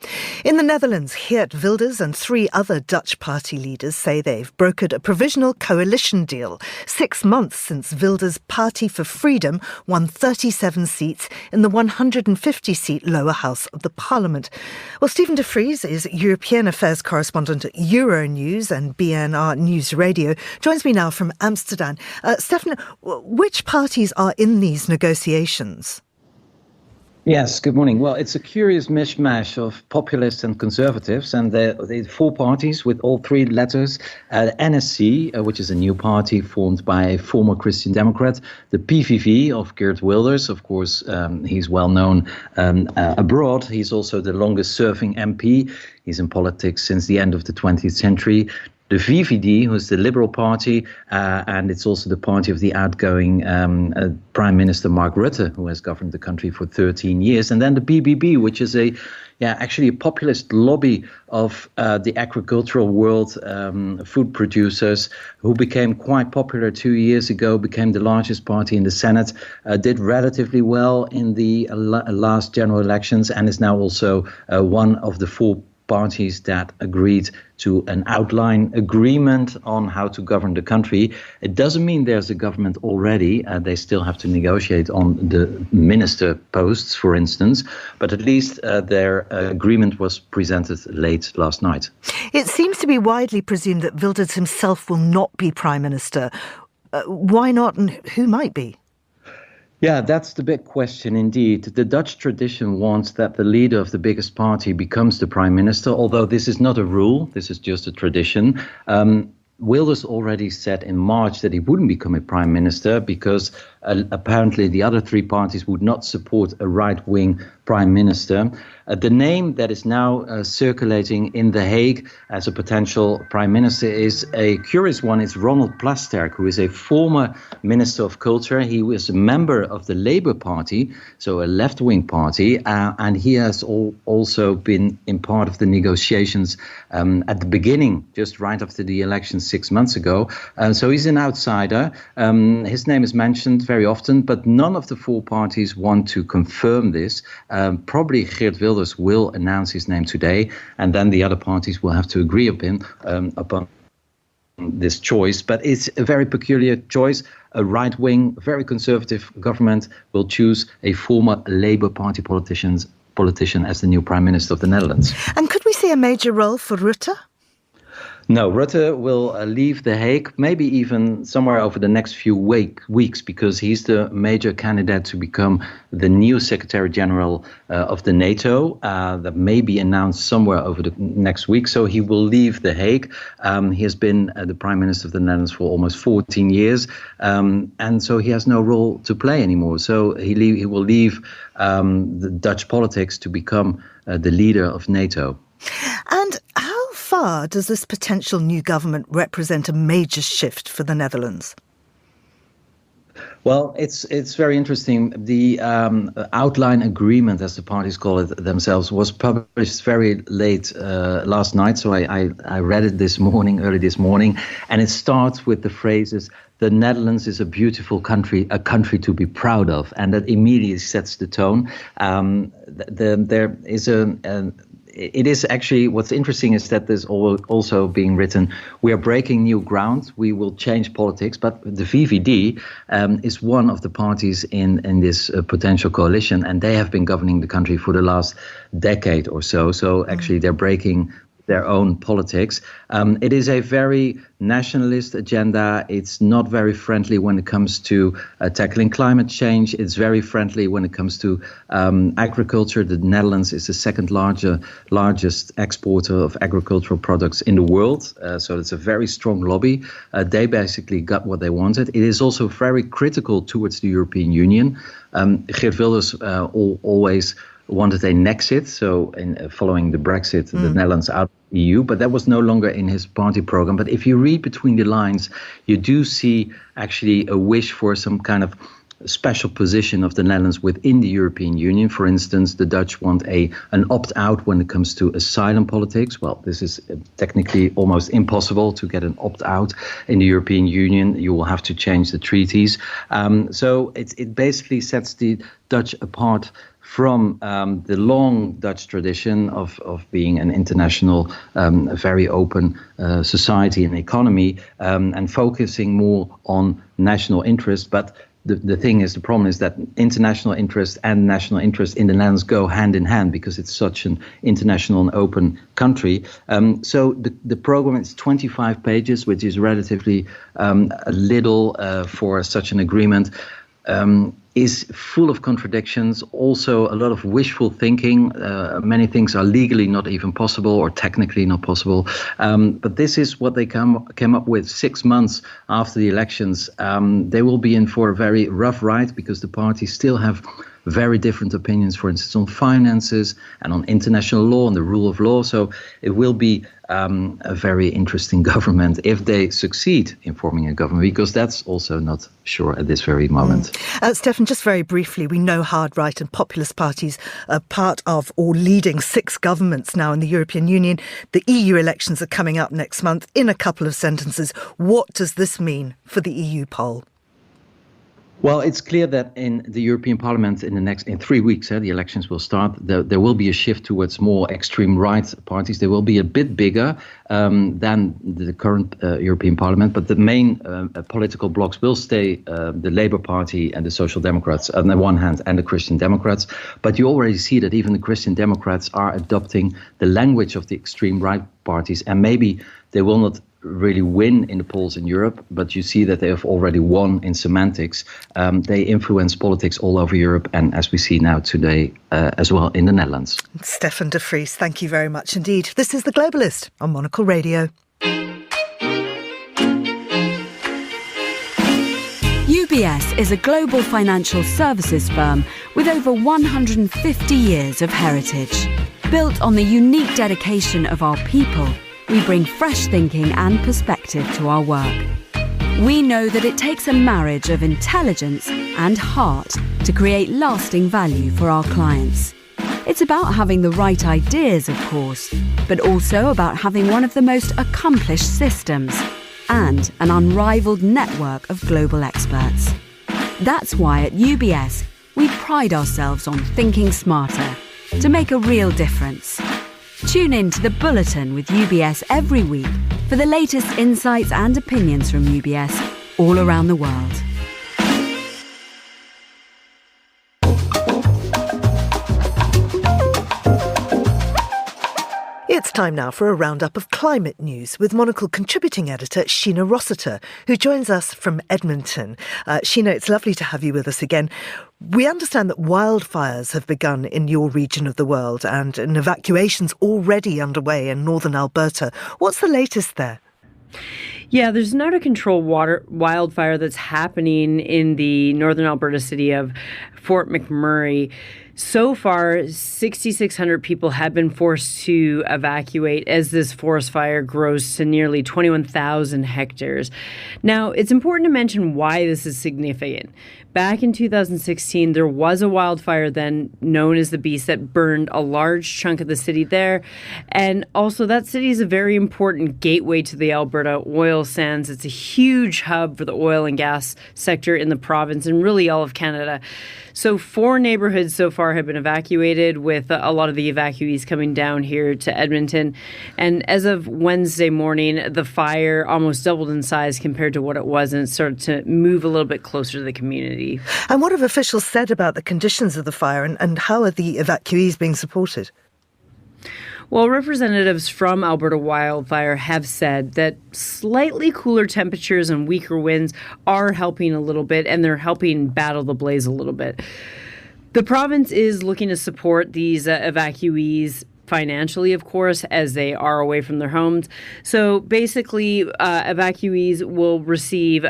In the Netherlands, Geert Wilders and 3 other Dutch party leaders say they've brokered a provisional coalition deal 6 months since Wilders' Party for Freedom won 37 seats in the 150-seat lower house of the parliament. Well, Stephen de Vries is European Affairs correspondent at Euronews and BNR News Radio. Joins me now from Amsterdam. Stefan, which parties are in these negotiations? Yes, good morning. Well, it's a curious mishmash of populists and conservatives, and the 4 parties with all 3 letters. NSC, which is a new party formed by a former Christian Democrat. The PVV of Geert Wilders, of course, he's well known abroad. He's also the longest serving MP. He's in politics since the end of the 20th century. The VVD, who's the Liberal Party, and it's also the party of the outgoing Prime Minister Mark Rutte, who has governed the country for 13 years. And then the BBB, which is actually a populist lobby of the agricultural world, food producers, who became quite popular 2 years ago, became the largest party in the Senate, did relatively well in the last general elections, and is now also one of the 4 parties that agreed to an outline agreement on how to govern the country. It doesn't mean there's a government already. They still have to negotiate on the minister posts, for instance. But at least their agreement was presented late last night. It seems to be widely presumed that Wilders himself will not be prime minister. Why not, and who might be? Yeah, that's the big question indeed. The Dutch tradition wants that the leader of the biggest party becomes the prime minister, although this is not a rule, this is just a tradition. Wilders already said in March that he wouldn't become a prime minister because apparently the other 3 parties would not support a right-wing prime minister. The name that is now circulating in The Hague as a potential prime minister is a curious one. It's Ronald Plasterk, who is a former minister of culture. He was a member of the Labour Party, so a left-wing party, and he has also been in part of the negotiations at the beginning, just right after the election 6 months ago. So he's an outsider. His name is mentioned very often, but none of the 4 parties want to confirm this. Probably Geert Wilders will announce his name today, and then the other parties will have to agree upon this choice. But it's a very peculiar choice. A right-wing, very conservative government will choose a former Labour Party politician as the new Prime Minister of the Netherlands. And could we see a major role for Rutte? No, Rutte will leave The Hague, maybe even somewhere over the next few weeks, because he's the major candidate to become the new Secretary General of the NATO. That may be announced somewhere over the next week. So he will leave The Hague. He has been the Prime Minister of the Netherlands for almost 14 years. And so he has no role to play anymore. So he will leave the Dutch politics to become the leader of NATO. And how far does this potential new government represent a major shift for the Netherlands? Well, it's very interesting. The outline agreement, as the parties call it themselves, was published very late last night. So I read it early this morning, and it starts with the phrases, "The Netherlands is a beautiful country, a country to be proud of," and that immediately sets the tone. There is it is actually, what's interesting is that there's also being written, we are breaking new ground, we will change politics, but the VVD is one of the parties in this potential coalition, and they have been governing the country for the last decade or so. So actually they're breaking their own politics. It is a very nationalist agenda. It's not very friendly when it comes to tackling climate change. It's very friendly when it comes to agriculture. The Netherlands is the second largest exporter of agricultural products in the world. So it's a very strong lobby. They basically got what they wanted. It is also very critical towards the European Union. Geert Wilders always wanted a Nexit, so following the Brexit, the Netherlands out of the EU, but that was no longer in his party program. But if you read between the lines, you do see actually a wish for some kind of special position of the Netherlands within the European Union. For instance, the Dutch want an opt-out when it comes to asylum politics. Well, this is technically almost impossible to get an opt-out in the European Union. You will have to change the treaties. So it basically sets the Dutch apart from the long Dutch tradition of being an international, very open society and economy, and focusing more on national interest. But the problem is that international interest and national interest in the Netherlands go hand in hand because it's such an international and open country. So the program is 25 pages, which is relatively little for such an agreement. Is full of contradictions, also a lot of wishful thinking. Many things are legally not even possible or technically not possible. But this is what they came up with 6 months after the elections. They will be in for a very rough ride because the parties still have very different opinions, for instance, on finances and on international law and the rule of law. So it will be a very interesting government if they succeed in forming a government, because that's also not sure at this very moment. Stefan, just very briefly, we know hard right and populist parties are part of or leading 6 governments now in the European Union. The EU elections are coming up next month. In a couple of sentences, what does this mean for the EU poll? Well, it's clear that in the European Parliament in 3 weeks, the elections will start. There will be a shift towards more extreme right parties. They will be a bit bigger than the current European Parliament, but the main political blocs will stay the Labour Party and the Social Democrats on the one hand, and the Christian Democrats. But you already see that even the Christian Democrats are adopting the language of the extreme right parties, and maybe they will not really win in the polls in Europe, but you see that they have already won in semantics. They influence politics all over Europe, and as we see now today as well in the Netherlands. Stefan de Vries, thank you very much indeed. This is The Globalist on Monocle Radio. UBS is a global financial services firm with over 150 years of heritage. Built on the unique dedication of our people, we bring fresh thinking and perspective to our work. We know that it takes a marriage of intelligence and heart to create lasting value for our clients. It's about having the right ideas, of course, but also about having one of the most accomplished systems and an unrivaled network of global experts. That's why at UBS, we pride ourselves on thinking smarter to make a real difference. Tune in to The Bulletin with UBS every week for the latest insights and opinions from UBS all around the world. It's time now for a roundup of climate news with Monocle contributing editor Sheena Rossiter, who joins us from Edmonton. Sheena, it's lovely to have you with us again. We understand that wildfires have begun in your region of the world and an evacuation's already underway in northern Alberta. What's the latest there? Yeah, there's an out-of-control wildfire that's happening in the northern Alberta city of Fort McMurray. So far, 6,600 people have been forced to evacuate as this forest fire grows to nearly 21,000 hectares. Now, it's important to mention why this is significant. Back in 2016, there was a wildfire then known as the Beast that burned a large chunk of the city there. And also that city is a very important gateway to the Alberta oil sands. It's a huge hub for the oil and gas sector in the province and really all of Canada. So 4 neighborhoods so far have been evacuated, with a lot of the evacuees coming down here to Edmonton. And as of Wednesday morning, the fire almost doubled in size compared to what it was, and it started to move a little bit closer to the community. And what have officials said about the conditions of the fire and how are the evacuees being supported? Well, representatives from Alberta Wildfire have said that slightly cooler temperatures and weaker winds are helping a little bit, and they're helping battle the blaze a little bit. The province is looking to support these evacuees financially, of course, as they are away from their homes. So basically, evacuees will receive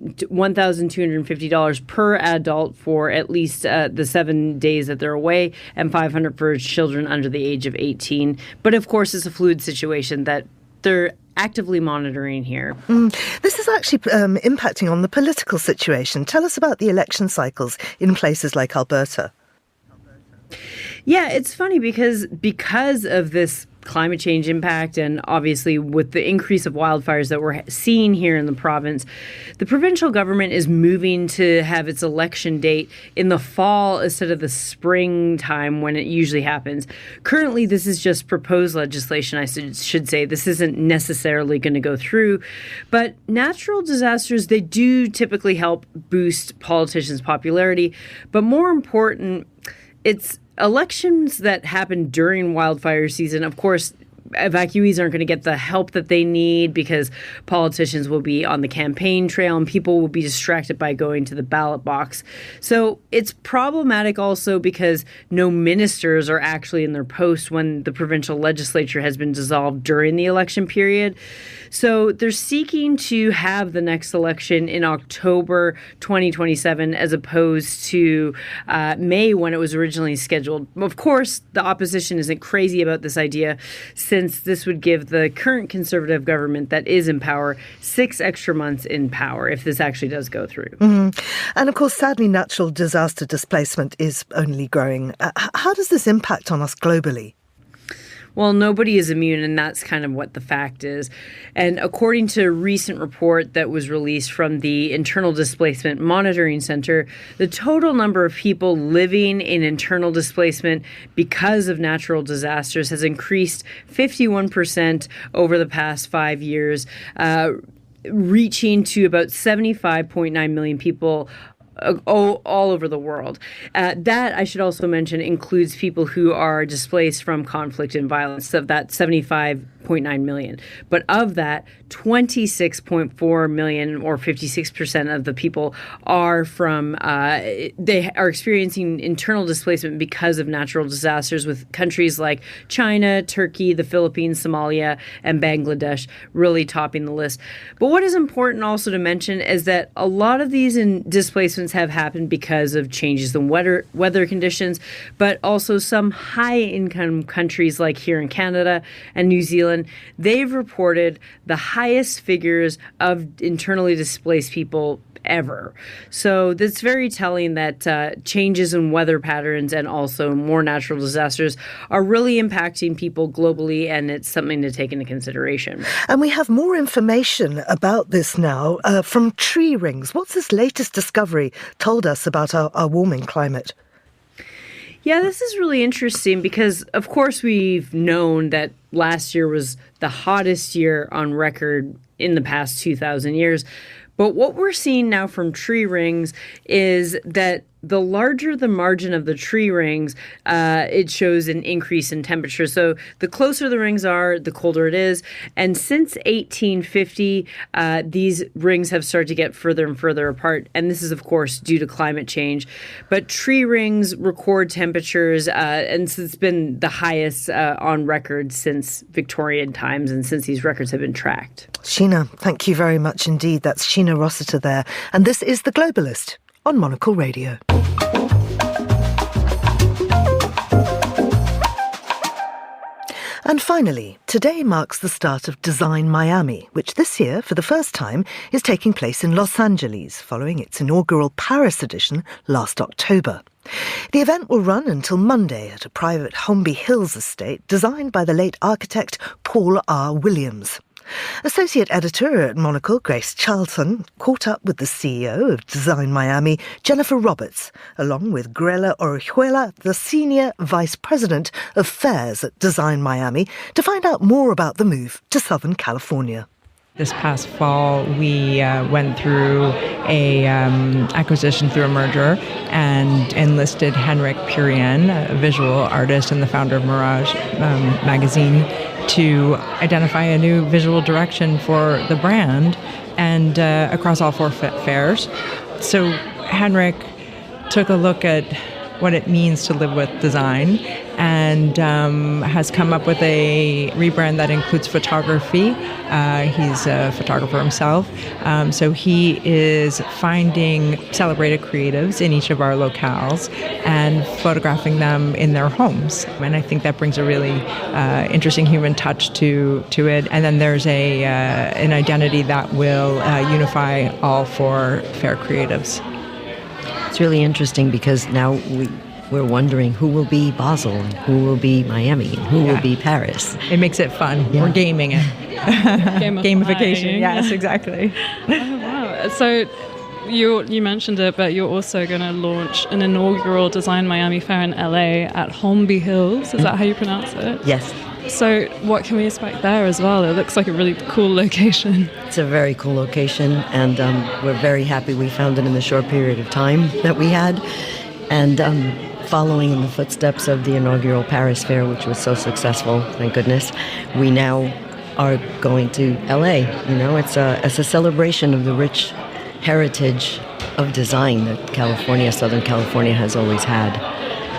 $1,250 per adult for at least the 7 days that they're away, and $500 for children under the age of 18. But of course, it's a fluid situation that they're actively monitoring here. This is actually impacting on the political situation. Tell us about the election cycles in places like Alberta. Yeah, it's funny because of this climate change impact, and obviously with the increase of wildfires that we're seeing here in the province, the provincial government is moving to have its election date in the fall instead of the springtime when it usually happens. Currently, this is just proposed legislation, I should say. This isn't necessarily going to go through, but natural disasters, they do typically help boost politicians' popularity, but more important, it's elections that happen during wildfire season. Of course, evacuees aren't going to get the help that they need because politicians will be on the campaign trail and people will be distracted by going to the ballot box. So it's problematic also because no ministers are actually in their posts when the provincial legislature has been dissolved during the election period. So they're seeking to have the next election in October 2027 as opposed to May when it was originally scheduled. Of course, the opposition isn't crazy about this idea since this would give the current Conservative government that is in power 6 extra months in power if this actually does go through. And of course, sadly, natural disaster displacement is only growing. How does this impact on us globally? Well, nobody is immune, and that's kind of what the fact is. And according to a recent report that was released from the Internal Displacement Monitoring Center, the total number of people living in internal displacement because of natural disasters has increased 51% over the past 5 years, reaching to about 75.9 million people all over the world. That, I should also mention, includes people who are displaced from conflict and violence, so that 75.9 million. But of that, 26.4 million, or 56% of the people, are from, they are experiencing internal displacement because of natural disasters, with countries like China, Turkey, the Philippines, Somalia, and Bangladesh really topping the list. But what is important also to mention is that a lot of these displacements have happened because of changes in weather conditions, but also some high-income countries like here in Canada and New Zealand, they've reported the highest figures of internally displaced people ever. So that's very telling that changes in weather patterns and also more natural disasters are really impacting people globally, and it's something to take into consideration. And we have more information about this now from tree rings. What's this latest discovery told us about our warming climate? Yeah, this is really interesting because, of course, we've known that last year was the hottest year on record in the past 2,000 years. But what we're seeing now from tree rings is that the larger the margin of the tree rings, it shows an increase in temperature. So the closer the rings are, the colder it is. And since 1850, these rings have started to get further and further apart. And this is, of course, due to climate change. But tree rings record temperatures, and it's been the highest on record since Victorian times and since these records have been tracked. Sheena, thank you very much indeed. That's Sheena Rossiter there. And this is The Globalist on Monocle Radio. And finally, today marks the start of Design Miami, which this year, for the first time, is taking place in Los Angeles, following its inaugural Paris edition last October. The event will run until Monday at a private Holmby Hills estate designed by the late architect Paul R. Williams. Associate editor at Monocle, Grace Charlton, caught up with the CEO of Design Miami, Jennifer Roberts, along with Grela Orihuela, the Senior Vice President of Fairs at Design Miami, to find out more about the move to Southern California. This past fall, we went through a acquisition through a merger and enlisted Henrik Purian, a visual artist and the founder of Mirage magazine, to identify a new visual direction for the brand and across all 4 fairs. So Henrik took a look at what it means to live with design, and has come up with a rebrand that includes photography. He's a photographer himself, so he is finding celebrated creatives in each of our locales and photographing them in their homes. And I think that brings a really interesting human touch to it. And then there's an identity that will unify all four fair creatives. It's really interesting because now we're wondering who will be Basel, and who will be Miami, and who will be Paris. It makes it fun. Yeah. We're gaming it. Gamification. Yes, exactly. Oh, wow. So you mentioned it, but you're also going to launch an inaugural Design Miami Fair in LA at Holmby Hills. Is that how you pronounce it? Yes. So what can we expect there as well? It looks like a really cool location. It's a very cool location, and we're very happy we found it in the short period of time that we had. And following in the footsteps of the inaugural Paris Fair, which was so successful, thank goodness, we now are going to LA. You know, it's a celebration of the rich heritage of design that California, Southern California, has always had.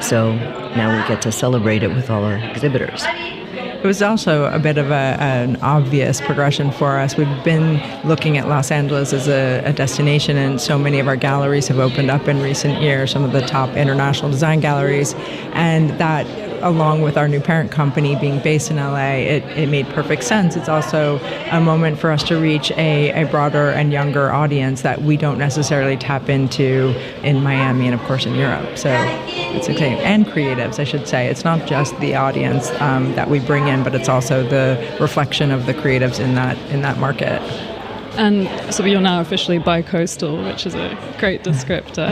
So now we get to celebrate it with all our exhibitors. It was also a bit of an obvious progression for us. We've been looking at Los Angeles as a destination, and so many of our galleries have opened up in recent years, some of the top international design galleries, and that, along with our new parent company being based in LA, it made perfect sense. It's also a moment for us to reach a broader and younger audience that we don't necessarily tap into in Miami and, of course, in Europe. So it's exciting. And creatives, I should say. It's not just the audience that we bring in, but it's also the reflection of the creatives in that market. And so you're now officially bi-coastal, which is a great descriptor.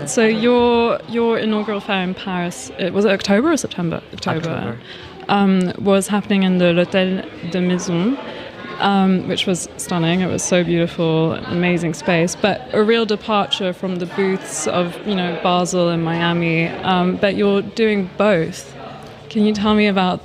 So your inaugural fair in Paris, was it October or September? October. Was happening in the L'Hôtel de Maison, which was stunning. It was so beautiful, amazing space, but a real departure from the booths of, Basel and Miami. But you're doing both. Can you tell me about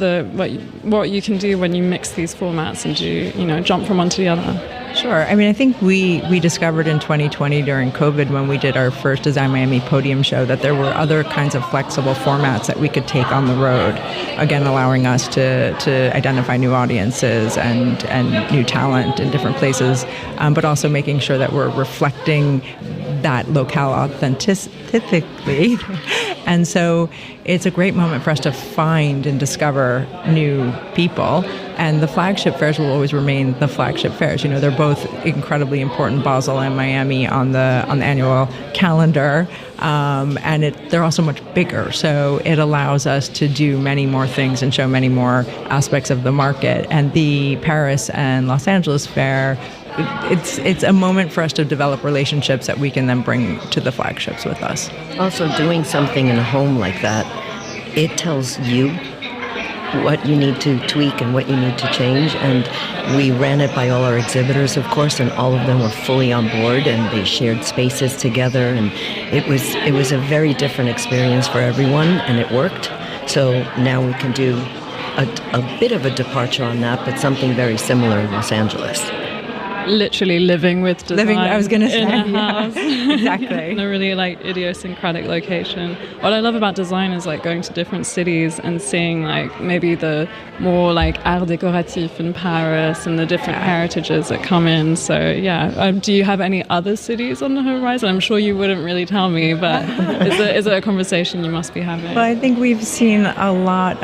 what you can do when you mix these formats and do, jump from one to the other? Sure. I mean, I think we discovered in 2020 during COVID, when we did our first Design Miami podium show, that there were other kinds of flexible formats that we could take on the road, again, allowing us to identify new audiences and new talent in different places, but also making sure that we're reflecting that locale authentically. And so it's a great moment for us to find and discover new people. And the flagship fairs will always remain the flagship fairs. They're both incredibly important, Basel and Miami, on the annual calendar. And they're also much bigger. So it allows us to do many more things and show many more aspects of the market. And the Paris and Los Angeles fair, it's a moment for us to develop relationships that we can then bring to the flagships with us. Also, doing something in a home like that, it tells you what you need to tweak and what you need to change. And we ran it by all our exhibitors, of course, and all of them were fully on board, and they shared spaces together. And it was a very different experience for everyone, and it worked. So now we can do a bit of a departure on that, but something very similar in Los Angeles. Literally living with design. I was going to say, in a house. Exactly. In a really idiosyncratic location. What I love about design is going to different cities and seeing maybe the more art décoratif in Paris and the different heritages that come in. So yeah, do you have any other cities on the horizon? I'm sure you wouldn't really tell me, but is it a conversation you must be having? Well, I think we've seen a lot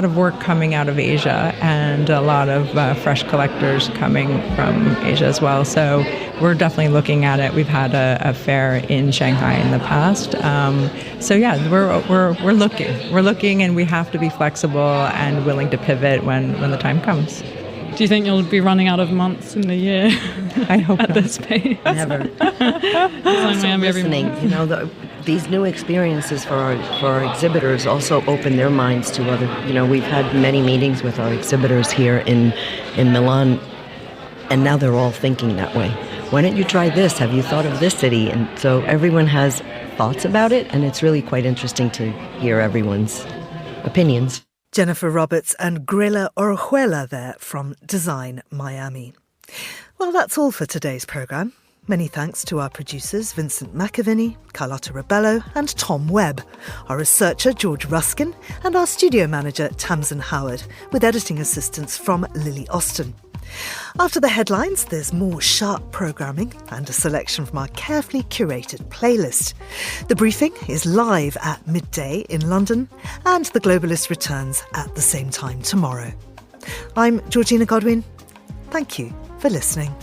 of work coming out of Asia, and a lot of fresh collectors coming from Asia as well. So we're definitely looking at it. We've had a fair in Shanghai in the past. So yeah, we're looking. We're looking, and we have to be flexible and willing to pivot when the time comes. Do you think you'll be running out of months in the year? I hope at not. This pace. Never. Also listening, these new experiences for our exhibitors also open their minds to other. We've had many meetings with our exhibitors here in Milan, and now they're all thinking that way. Why don't you try this? Have you thought of this city? And so everyone has thoughts about it, and it's really quite interesting to hear everyone's opinions. Jennifer Roberts and Grilla Orejuela there from Design Miami. Well, that's all for today's programme. Many thanks to our producers Vincent McAviney, Carlotta Rebello and Tom Webb, our researcher George Ruskin and our studio manager Tamsin Howard, with editing assistance from Lily Austin. After the headlines, there's more sharp programming and a selection from our carefully curated playlist. The briefing is live at midday in London, and The Globalist returns at the same time tomorrow. I'm Georgina Godwin. Thank you for listening.